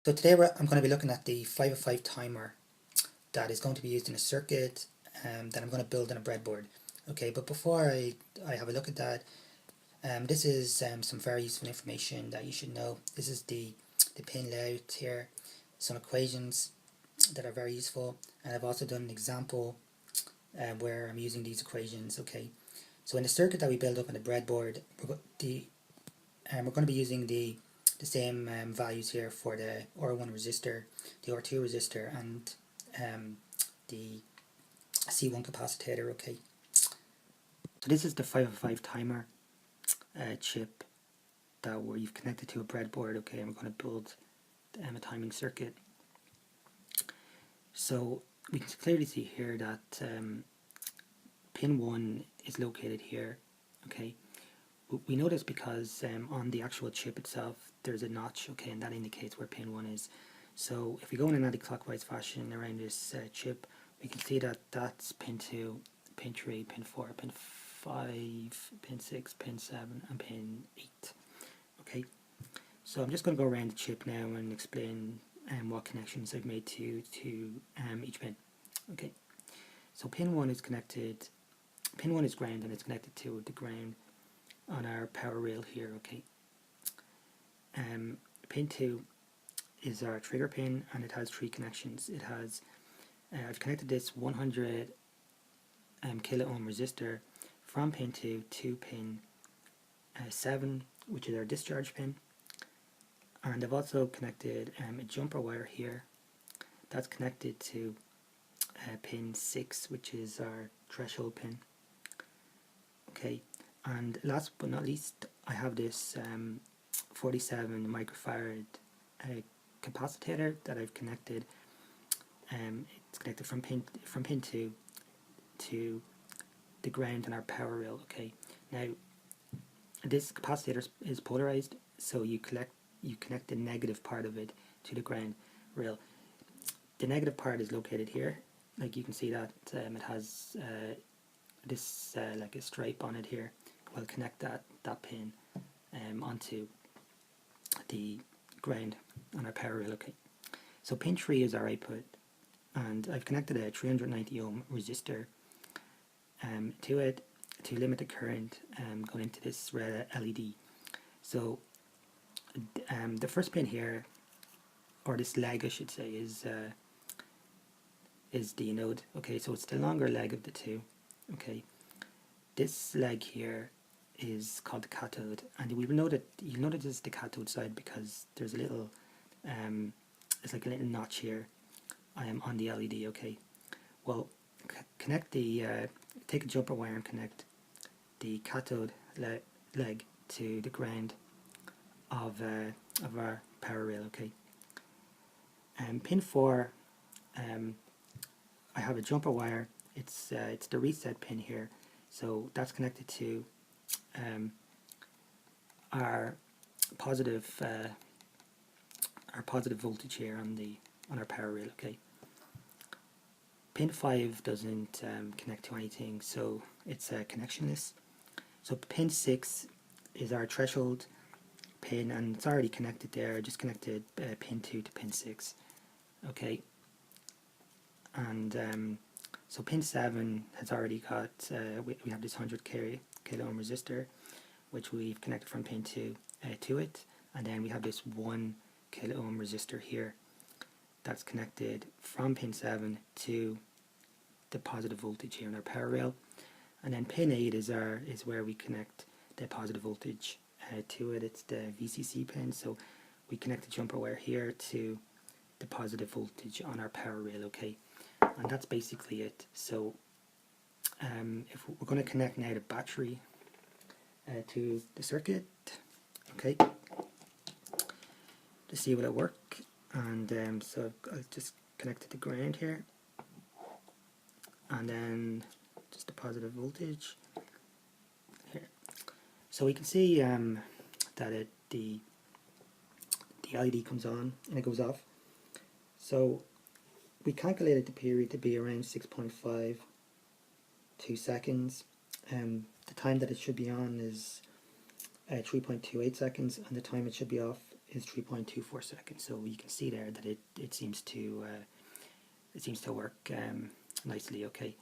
So today I'm going to be looking at the 505 timer that is going to be used in a circuit that I'm going to build on a breadboard. Okay, but before I have a look at that, this is some very useful information that you should know. This is the pin layout here, some equations that are very useful, and I've also done an example where I'm using these equations. Okay, so in the circuit that we build up on the breadboard, we're going to be using the same values here for the R1 resistor, the R2 resistor, and the C1 capacitor. Okay, so this is the 505 timer chip that we've connected to a breadboard. Okay, and we're going to build a timing circuit. So we can clearly see here that pin 1 is located here. Okay, we know this because on the actual chip itself there's a notch, okay, and that indicates where pin 1 is. So if we go in an anti-clockwise fashion around this chip, we can see that that's pin 2, pin 3, pin 4, pin 5, pin 6, pin 7 and pin 8. Okay, so I'm just going to go around the chip now and explain what connections I've made to each pin. Okay, so pin 1 is connected, pin 1 is ground and it's connected to the ground on our power rail here. Okay, pin 2 is our trigger pin and it has 3 connections. It has I've connected this 100 kilo ohm resistor from pin 2 to pin 7, which is our discharge pin, and I've also connected a jumper wire here that's connected to pin 6, which is our threshold pin. Okay, and last but not least, I have this 47 microfarad capacitor that I've connected. It's connected from pin 2 to the ground on our power rail. Okay, now this capacitor is polarized, so you connect the negative part of it to the ground rail. The negative part is located here. Like you can see that it has this like a stripe on it here. We'll connect that pin onto the ground on our power rail. Okay, so pin 3 is our output, and I've connected a 390 ohm resistor to it to limit the current going into this red LED. So the first pin here, or this leg I should say, is the anode. Okay, so it's the longer leg of the two. Okay, this leg here is called the cathode, and you'll notice this is the cathode side because there's a little it's like a little notch here on the LED. Okay, well, connect the take a jumper wire and connect the cathode leg to the ground of our power rail. Okay, pin 4, I have a jumper wire. It's the reset pin here, so that's connected to our positive voltage here on our power rail. Okay, pin 5 doesn't connect to anything, so it's connectionless. So pin 6 is our threshold pin, and it's already connected there. I just connected pin 2 to pin 6. Okay, and so pin 7 has already got we have this 100 kilo ohm resistor, which we've connected from pin 2 to it, and then we have this 1 kilo ohm resistor here that's connected from pin 7 to the positive voltage here on our power rail, and then pin 8 is where we connect the positive voltage to it. It's the VCC pin, so we connect the jumper wire here to the positive voltage on our power rail. Okay, and that's basically it. So if we're going to connect now the battery to the circuit, okay, to see will it work. And so I've just connected the ground here, and then just the positive voltage here. So we can see that the LED comes on and it goes off. So we calculated the period to be around 6.52 seconds. The time that it should be on is 3.28 seconds, and the time it should be off is 3.24 seconds. So you can see there that it seems to work nicely. Okay.